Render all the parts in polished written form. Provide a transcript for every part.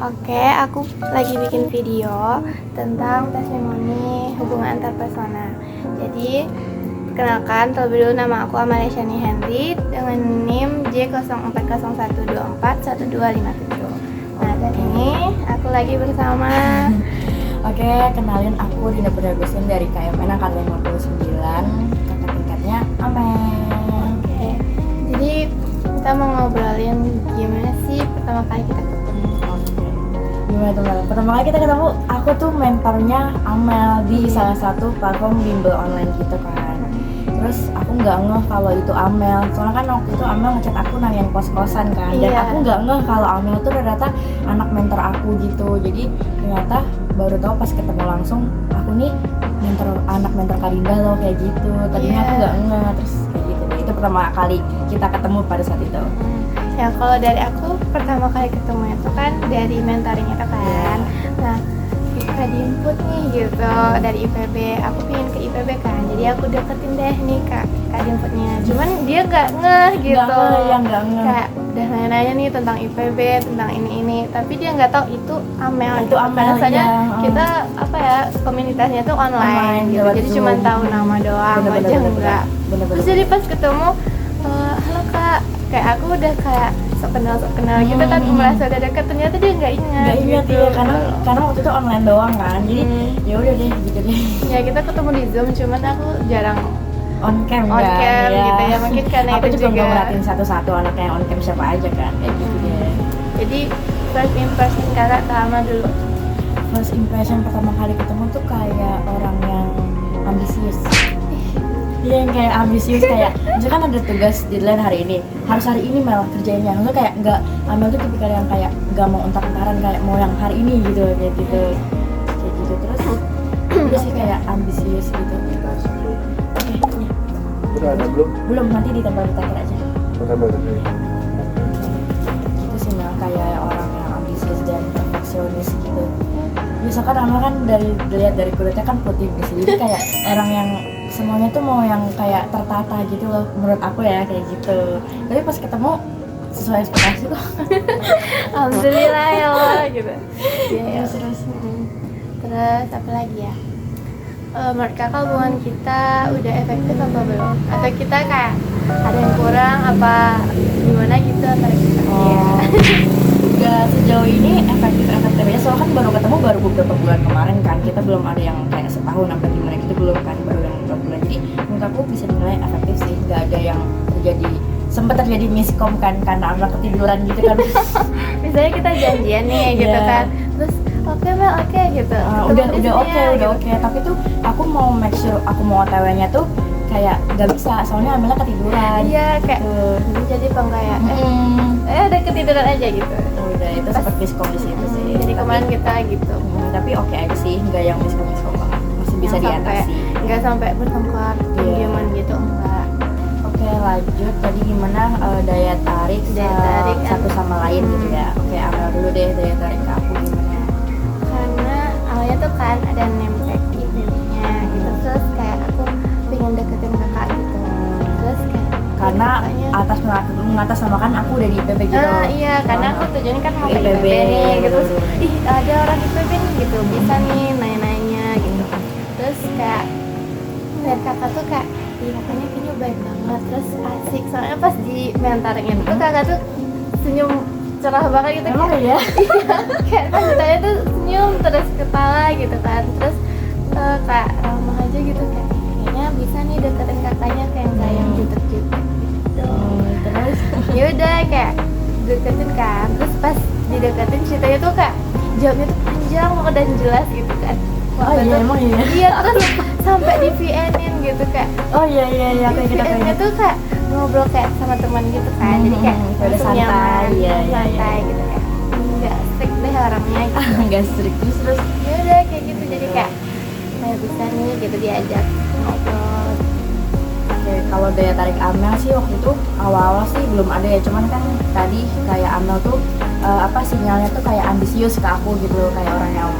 Oke, aku lagi bikin video tentang testimoni hubungan antar persona. Jadi, perkenalkan terlebih dulu, nama aku Amalia Shani Henry dengan NIM J0401241257. Nah, dan ini aku lagi bersama Oke, kenalin aku Dinda Pragusin dari KMN Angkatan 59, kakak tingkatnya Amel. Oke, jadi kita mau ngobrolin gimana sih pertama kali kita ketemu. Gimana tuh Mel? Pertama kali kita ketemu, aku tuh mentornya Amel di salah satu platform bimbel online gitu kan. Terus aku nggak ngeh kalau itu Amel, soalnya kan waktu itu Amel ngechat aku nanyain kos-kosan kan. Dan Iya. aku nggak ngeh kalau Amel tuh ternyata anak mentor aku gitu. Jadi ternyata baru tahu pas ketemu langsung, aku nih anak mentor Karinda loh, kayak gitu. Tadinya Iya. aku nggak ngeh, terus kayak gitu deh. Itu pertama kali kita ketemu pada saat itu. Ya, kalau dari aku pertama kali ketemu itu kan dari mentoring itu kan. Nah, kita diinput nih gitu dari IPB. Aku pengen ke IPB kan, jadi aku deketin deh nih kak diinputnya. Cuman dia nggak ngeh gitu. Nggak ngeh. Kayak udah nanya-nanya nih tentang IPB, tentang ini, tapi dia nggak tahu itu Amel. Itu Amel, Biasanya iya. kita apa ya, komunitasnya tuh online gitu. lewat Jadi Zoom. cuma tahu nama doang, wajah enggak. Terus jadi pas ketemu, halo kak, kayak aku udah kayak sok kenal gitu kan, merasa udah deket, ternyata dia nggak ingat gitu. Iya, karena waktu itu online doang kan, jadi ya udah deh gitu deh. Ya kita ketemu di Zoom, cuman aku jarang On cam on kan, cam gitu ya, mungkin karena aku itu juga juga. nggak merhatiin satu-satu anaknya yang on cam siapa aja kan, kayak gitu deh. Jadi first impression kakak sama dulu. First impression pertama kali ketemu tuh kayak orang yang ambisius. Iya, yang kayak ambisius, kayak misalkan ada tugas deadline hari ini, harus hari ini Mel kerjainnya. Maksudnya kayak nggak, Amel tuh tipikal yang kayak nggak mau entar-entaran, kayak mau yang hari ini gitu, kayak gitu terus dia sih kayak ambisius gitu. Oke, iya. Udah ada belum? Belum, nanti ditambah terakhir aja. Udah ada. Gitu sih Mel, kayak orang yang ambisius dan perfeksionis gitu. Misalkan Amel kan dilihat dari kulitnya kan putih gitu, jadi kayak orang yang semuanya tuh mau yang kayak tertata gitu loh, menurut aku ya, kayak gitu. Tapi pas ketemu sesuai ekspektasi kok. Alhamdulillah ya Allah gitu. Ya, Terus terus apa lagi ya? Menurut kakak hubungan kita udah efektif apa belum? Atau kita kayak ada yang kurang apa gimana gitu antara kita? Gak sejauh ini efektif-efektifnya, soalnya kan baru ketemu baru beberapa bulan kemarin kan, kita belum ada yang kayak setahun apa gimana gitu, belum kan, baru yang beberapa bulan. Jadi menurut aku bisa dinilai efektif sih, gak ada yang sempat terjadi miskom kan, karena Amel ketiduran gitu kan. Misalnya kita janjian nih gitu Iya. kan, terus oke Mel, oke gitu. Udah Ketemu di sini oke, ya, udah gitu. oke. Tapi tuh aku mau make sure aku mau OTW-nya tuh kayak gak bisa, soalnya Amelnya ketiduran. Iya, kayak Gitu. jadi kayak Mm-mm. udah ketiduran aja gitu. Udah, itu sempat miskom di situ sih. Jadi kemarin kita gitu. Tapi oke aja sih, nggak yang miskom banget, masih bisa Yang diatasi. nggak sampai bertengkar, Iya. diaman gitu, enggak. Oke, lanjut. Tadi gimana daya tarik satu sama lain gitu ya. Oke, Amel dulu deh, daya tarik ke aku gimana? Karena awalnya tuh kan ada name tag di IPB-nya gitu, terus kayak aku pengen deketin kakak gitu, terus kayak Karena kakaknya, mengatasnamakan aku dari IPB gitu. iya, karena aku tujuannya kan mau ke IPB, IPB nih gitu, terus betul. ih ada orang IPB nih gitu, bisa nih nanya-nanya gitu, terus kayak lihat kakak tuh kayak, ih kakaknya kayaknya baik banget, terus asik, soalnya pas di mentoringnya tuh kakak tuh senyum cerah banget gitu. Emang Kayak, ya? kayak pas ditanya tuh senyum terus ketawa gitu kan, terus kayak ramah aja gitu, kayak kayaknya bisa nih deketin kakaknya, kayak nggak yang jutek-jutek gitu. Terus Ya udah kayak deketin kan, terus pas dideketin ceritanya tuh kayak jawabnya tuh panjang banget dan jelas gitu kan. Oh Waktu iya, itu- emang iya. Iya, terus sampai di VN-in gitu, kayak Oh iya kayak di kita VN-nya tuh kayak ngobrol kayak sama teman gitu kan, jadi kayak udah langsung santai, nyaman, iya, santai gitu, kayak nggak strict deh orangnya gitu. nggak strict. Terus Ya udah kayak gitu, jadi kayak bisa nih gitu diajak ngobrol. Oke, kalau daya tarik Amel sih waktu itu awal-awal sih belum ada ya, cuman kan tadi kayak Amel tuh sinyalnya tuh kayak ambisius ke aku gitu, kayak orang yang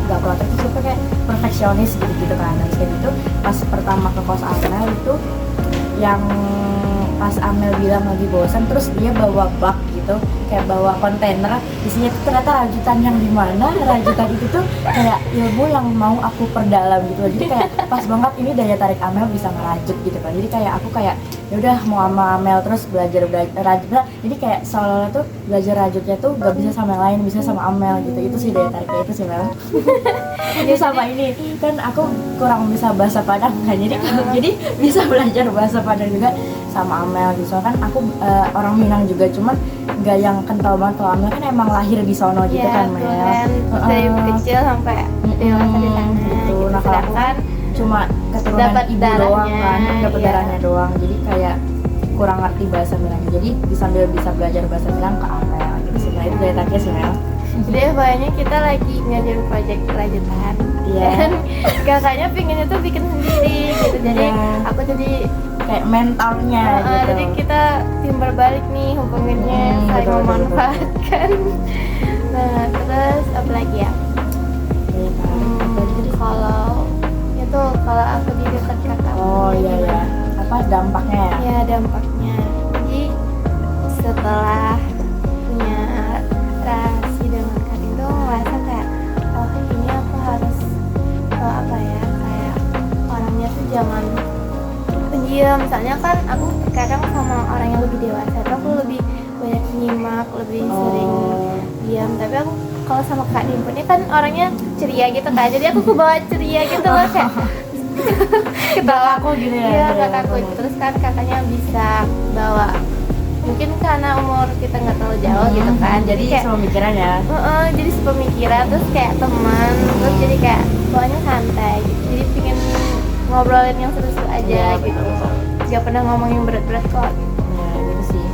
gak protektif tapi kayak perfeksionis gitu kan. Terus kayak gitu pas pertama ke kos Amel itu yang pas Amel bilang lagi bosan, terus dia bawa bak gitu gitu, kayak bawa kontainer isinya tuh ternyata rajutan yang di mana rajutan itu tuh kayak ilmu yang mau aku perdalam gitu. Jadi kayak pas banget ini daya tarik Amel bisa ngerajut gitu kan. Jadi kayak aku kayak ya udah mau sama Amel terus belajar rajut. Jadi kayak seolah-olah tuh belajar rajutnya tuh gak bisa sama yang lain, bisa sama Amel gitu. Itu sih daya tariknya itu sih Mel. Jadi sama ini kan aku kurang bisa bahasa Padang kan, jadi bisa belajar bahasa Padang juga sama Amel gitu. Soalnya kan aku orang Minang juga, cuman nggak yang kental banget. Kalau Amel kan emang lahir di sono gitu Iya, kan Mel. dari kecil sampai dewasa di sana gitu. gitu. Nah kalau aku kan Sedangkan cuma keturunan dapat ibu doang darahnya, kan, dapat iya. darahnya doang. Jadi kayak kurang ngerti bahasa Minang. Jadi sambil bisa belajar bahasa Minang ke Amel gitu sih. Nah itu daya tariknya sih Mel. jadi pokoknya kita lagi ngajarin proyek lanjutan Iya. dan kakaknya pinginnya tuh bikin sendiri gitu. Jadi Iya. aku jadi Kayak mentornya gitu. jadi kita timbal balik nih hubungannya, saling betul, betul, memanfaatkan. Nah terus apa lagi ya? Daya tarik apa gitu deh. Kalau aku di dekat kakak. Oh iya ya, apa dampaknya ya? Ya dampaknya. Jadi setelah punya relasi dengan Kak itu merasa kayak oh ini aku harus apa ya, kayak orangnya tuh jangan pendiam. Misalnya kan aku kadang sama orang yang lebih dewasa tuh aku lebih banyak nyimak, lebih sering diam. Tapi aku kalau sama Kak Dimpo ini kan orangnya ceria gitu kan, jadi aku kebawa ceria gitu loh, kayak ketawa Aku gitu ya. iya nggak takut. Terus kan kakaknya bisa bawa, mungkin karena umur kita nggak terlalu jauh gitu kan, Jadi kayak pemikiran ya. jadi sepemikiran, terus kayak teman, terus jadi kayak bawanya santai gitu. Jadi pingin ngobrolin yang seru-seru aja Iya, gitu, betul. nggak pernah ngomongin berat-berat kok gitu. Ya gitu sih.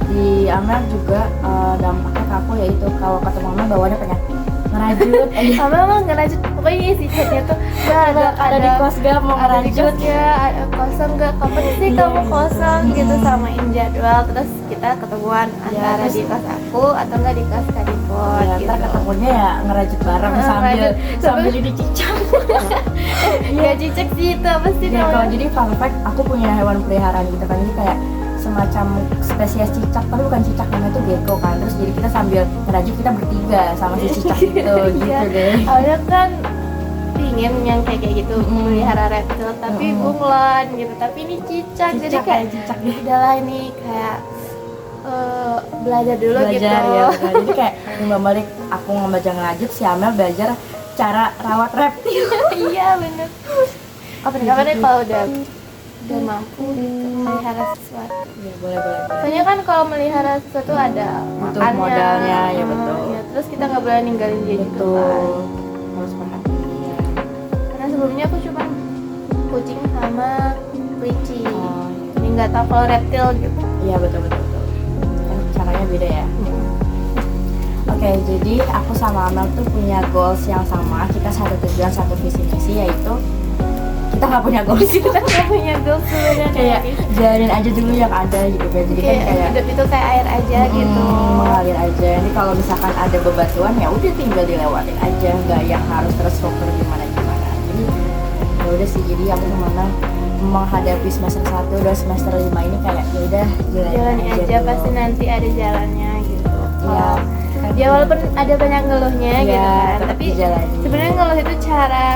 Di Amel juga dampaknya ke aku yaitu kalau ketemu Amel bawaannya pengen ngerajut. Sama emang nggak lanjut, pokoknya isi chatnya tuh nggak ada di kos gak mau ada di ngerajut. kos ya, ada kosong nggak, kapan sih Iya, kamu kosong gitu, Mm-mm. samain jadwal. Terus kita ketemuan antara terus- di kos aku atau nggak di kos Kadipot Ya, gitu. ntar ketemunya ya ngerajut bareng sambil Ngerajut. sambil ini cicak. Gak cicak sih itu apa sih Ya, kalau namanya? jadi fun fact, aku punya hewan peliharaan gitu kan, jadi kayak semacam spesies cicak, tapi bukan cicak, namanya tuh gecko kan. Terus jadi kita sambil ngerajut, kita bertiga sama si cicak itu gitu Iya. deh. Awalnya kan pingin yang kayak gitu melihara reptil tapi bunglon gitu, tapi ini cicak, jadi kayak cicak deh. udahlah ini kayak belajar dulu Belajar gitu. ya betul. Jadi kayak Mbak Malik, aku ngebaca ngerajut, si Amel belajar cara rawat reptil. Iya bener. Kapan nih kalau udah mampu gitu melihara sesuatu. Ya boleh boleh. Soalnya kan kalau melihara sesuatu ada Butuh makannya, modalnya, ya betul. ya, terus kita nggak boleh ninggalin dia gitu kan. Betul. Harus perhatian. Karena sebelumnya aku cuma kucing sama kelinci. Oh, Jadi nggak tahu kalau reptil gitu. iya betul betul betul. Kan caranya beda ya. Oke, jadi aku sama Amel tuh punya goals yang sama. Kita satu tujuan, satu visi misi, yaitu kita nggak punya goals. Kita nggak punya goals sebenarnya. Kayak jalanin aja dulu yang ada gitu kan. Jadi kan kayak hidup itu kayak air aja gitu. mengalir aja. Jadi kalau misalkan ada bebatuan ya udah tinggal dilewatin aja, nggak yang harus terstruktur gimana gimana. Jadi ya udah sih. Jadi aku sama Amel menghadapi semester 1 dan semester 5 ini kayak ya udah Jalan aja dulu. pasti nanti ada jalannya gitu. Iya. Ya walaupun ada banyak ngeluhnya Iya, gitu kan, tetap tapi dijalani. sebenarnya ngeluh itu cara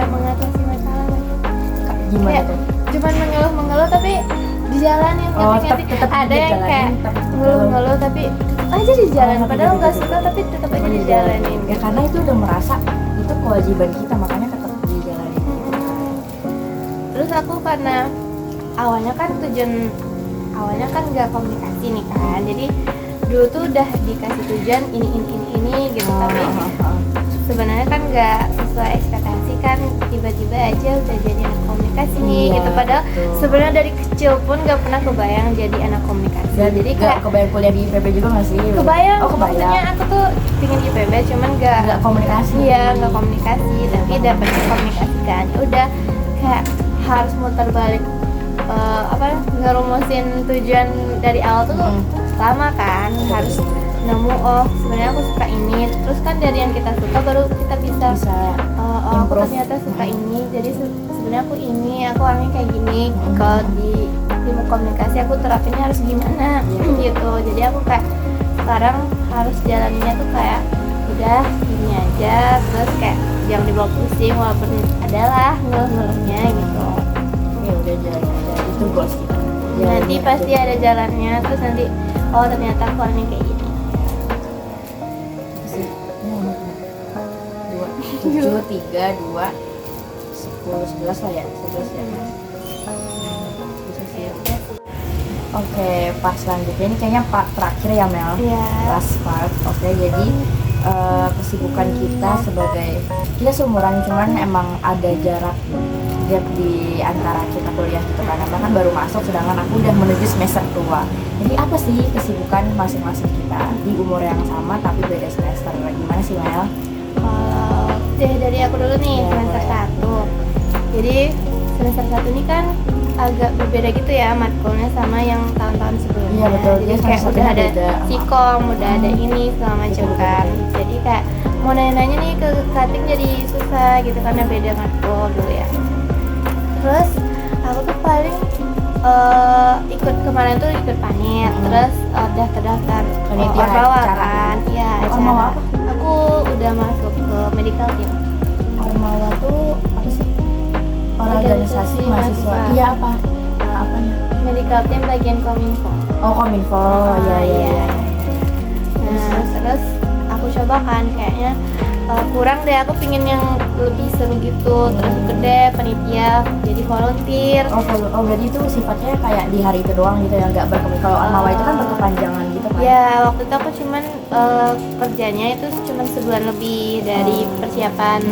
mengatasi masalah. Gimana Kayak tuh? cuman mengeluh tapi dijalanin, Oh, ngerti tetap ada yang dijalanin, kayak tetap ngeluh tapi tetap aja dijalanin, Oh, padahal nggak gitu. suka tapi tetap aja Dijalanin. dijalanin. Ya karena itu udah merasa itu kewajiban kita, makanya tetap dijalanin. Terus aku karena awalnya kan nggak komunikasi nih kan, jadi dulu tuh udah dikasih tujuan ini gitu, tapi sebenarnya kan nggak sesuai ekspektasi kan, tiba-tiba aja udah jadi anak komunikasi nih Iya, gitu, padahal betul. sebenarnya dari kecil pun nggak pernah kebayang jadi anak komunikasi. Dan Jadi nggak kayak kebayang kuliah di IPB juga nggak sih? kebayang, Oh kebayang. maksudnya aku tuh pingin IPB cuman Nggak komunikasi. iya nggak komunikasi, tapi dapet komunikasi kan. Ya udah kayak harus muter balik ngerumusin tujuan dari awal tuh lama kan, harus nemu oh sebenarnya aku suka ini, terus kan dari yang kita suka baru kita bisa Bisa oh aku improve. ternyata suka ini, jadi sebenarnya aku orangnya kayak gini. Kalau di ilmu komunikasi aku terapinnya harus gimana gitu. Jadi aku kayak sekarang harus jalaninnya tuh kayak udah gini aja, terus kayak jangan dibawa pusing walaupun adalah ngeluh-ngeluhnya gitu. Ya udah jalan aja, itu goals kita. Nanti pasti ada jalannya, terus nanti oh ternyata aku orangnya kayak gini. Sih, ini nomornya 2, 7, 3, 2, 10, 11 lah ya, 11 ya. Bisa sih. Oke, pas selanjutnya ini kayaknya part terakhir ya Mel. Iya. Last part. Oke, jadi kesibukan kita sebagai kita seumuran, cuman emang ada jarak gap di antara kita kuliah gitu kan. Bahkan baru masuk, sedangkan aku udah menuju semester tua. Jadi apa sih kesibukan masing-masing kita di umur yang sama tapi beda semester? Gimana sih Mel? Kalau dari aku dulu nih, Ya, semester boleh. 1. Jadi semester 1 ini kan agak berbeda gitu ya matkulnya sama yang tahun-tahun sebelumnya. Iya, betul. Jadi Dia kayak semester udah ada beda. sikom, udah ada ini segala macam Betul, kan. betul. Jadi kayak mau nanya-nanya nih ke cutting jadi susah gitu karena beda matkul dulu ya. Terus aku tuh paling ikut kemarin tuh ikut panit, terus daftar Panitia ormawa acara. kan. Iya, Ormawa acara. apa? Aku udah masuk ke medical team. Ormawa tuh apa sih? Organisasi mahasiswa. mahasiswa. Iya apa? Apanya? Medical team bagian kominfo. Oh, Kominfo. Iya, iya, iya. Nah, terus aku coba kan kayaknya kurang deh, aku pingin yang lebih seru gitu. Terus ikut deh panitia jadi volunteer. Oh, berarti itu sifatnya kayak di hari itu doang gitu ya, nggak berkepanjangan. Kalau Ormawa itu kan berkepanjangan gitu kan? Ya, waktu itu aku cuman kerjanya itu cuman sebulan lebih dari persiapan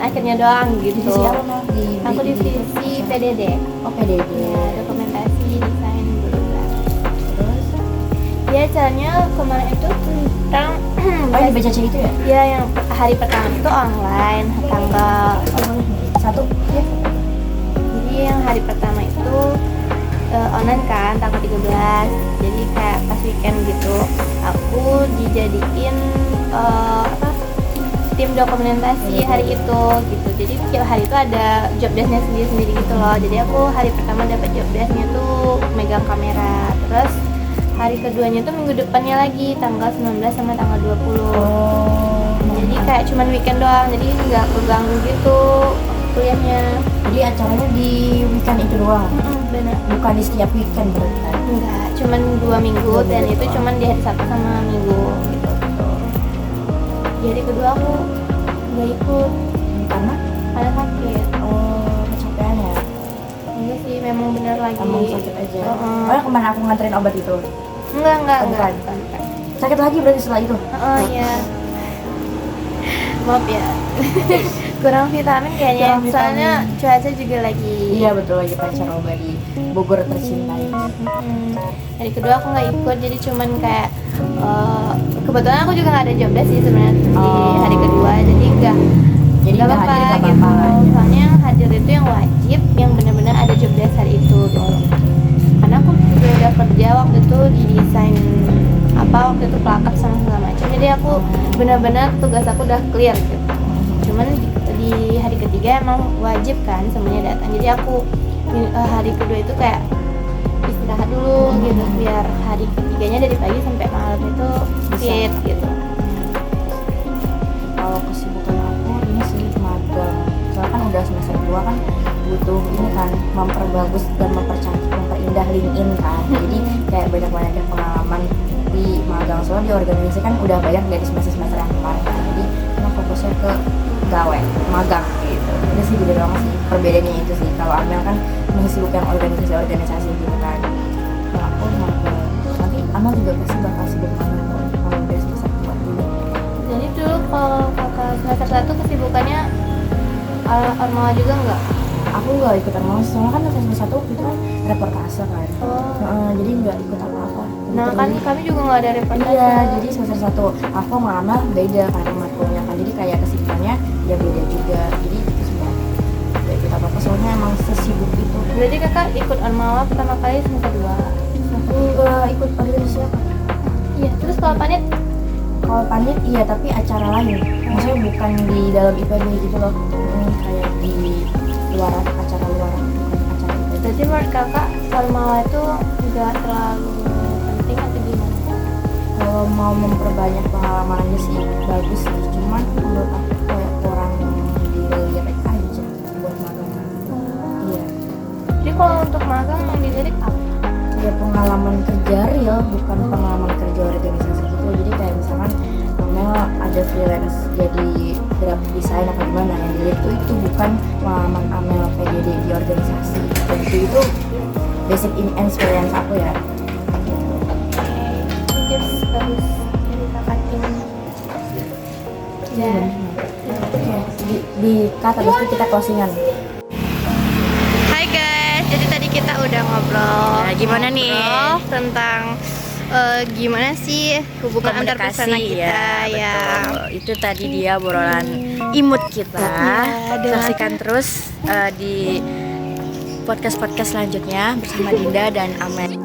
akhirnya doang gitu. Divisi apa Mel? Aku divisi PDD. Oh, PDD. Ya, dokumentasi desain berubah. Terus? Ya, caranya kemarin itu tentang Oh, di BCC itu ya? ya yang hari pertama itu online tanggal Oh, boleh. Satu. ya. Jadi yang hari pertama itu online kan tanggal 13. Jadi kayak pas weekend gitu aku dijadiin tim dokumentasi hari itu gitu. Jadi tiap hari itu ada job desk-nya sendiri-sendiri gitu loh. Jadi aku hari pertama dapat job desk-nya tuh megang kamera. Terus hari keduanya tuh minggu depannya lagi tanggal 19 sama tanggal 20. Oh. Jadi kayak cuman weekend doang. Jadi nggak keganggu gitu kuliahnya. Jadi acaranya di weekend itu doang? Benar. Bukan di setiap weekend berarti kan? Enggak, cuman 2 minggu dan itu cuman di hari Sabtu sama Minggu gitu. Jadi kedua aku nggak ikut Karena? karena sakit. Oh, kecapean ya? Enggak sih, memang bener lagi. Emang sakit aja? Heeh. Oh, yang kemarin aku nganterin obat itu? Enggak. Bukan. Sakit lagi berarti setelah itu? Oh iya. Maaf ya. Kurang vitamin kayaknya. Kurang vitamin. Soalnya cuaca juga lagi. Iya, betul, lagi pancaroba di Bogor tercintai. Hari kedua aku nggak ikut, jadi cuman kayak kebetulan aku juga nggak ada job desk sih sebenarnya di Oh. hari kedua, jadi nggak Jadi nggak hadir, nggak gitu. apa-apa lah ya. Soalnya yang hadir itu yang wajib, yang benar-benar ada job desk hari itu gitu. Karena aku juga udah kerja waktu itu di desain waktu itu plakat sama segala macam, jadi aku benar-benar tugas aku udah clear gitu. Cuman di hari ketiga emang wajib kan semuanya datang, jadi aku hari kedua itu kayak istirahat dulu gitu biar hari ketiganya dari pagi sampai malam itu fit gitu. Kalau kesibukan aku ini sih magang. Soalnya kan udah semester 2 kan butuh ini kan memperbagus dan mempercantik, memperindah LinkedIn kan. Jadi kayak banyak-banyak pengalaman di magang. Soalnya di organisasi kan udah banyak dari semester-semester yang kemarin kan. Jadi emang fokusnya ke gawe, magang gitu. Itu sih beda banget sih. Perbedaannya itu sih. Kalau Amel kan masih sibuk yang organisasi-organisasi gitu kan. Kalau aku magang. Nanti Amel juga pasti bakal sibuk magang kalau udah semester 2 dulu. Jadi dulu kalau kakak semester 1 kesibukannya Ormawa juga enggak? Aku nggak ikut ormawa, soalnya kan semester 1 itu kan reportase kan. Jadi nggak ikut apa-apa. Nah kan kami juga nggak ada reportase. Iya, jadi semester 1 aku sama Amel beda karena matkulnya kan. Jadi kayak kesibukannya ya beda juga. Jadi itu semua nggak ikut apa-apa, soalnya emang sesibuk itu. Berarti kakak ikut Ormawa pertama kali semester 2. Aku nggak ikut organisasi apa. Iya, terus kalau panit? Kalau panit iya, tapi acara lain. Maksudnya bukan di dalam IPB gitu loh. Kayak di luar, acara luar, bukan acara IPB. Jadi menurut kakak formal itu nggak terlalu penting atau gimana? Kalau mau memperbanyak pengalaman aja sih bagus sih, cuman menurut aku kayak kurang dilirik aja buat magang. Iya, Jadi kalau untuk magang yang dilirik apa? ya pengalaman kerja real, bukan pengalaman kerja organisasi gitu. Jadi kayak misalkan Amel ada freelance jadi graphic design apa gimana, yang dilirik itu bukan pengalaman Amel PDD di organisasi. Dan itu basic in experience aku ya. Tips bagus dari kakak ini. Iya, Dan benar. Oke, di kata habis itu kita closingan. Hai guys, jadi tadi kita udah ngobrol. Ya, gimana nih? Ngobrol tentang gimana sih hubungan antar pesona kita ya. Betul. Itu tadi dia obrolan imut kita. Iya, Saksikan terus di podcast selanjutnya bersama Dinda dan Amel.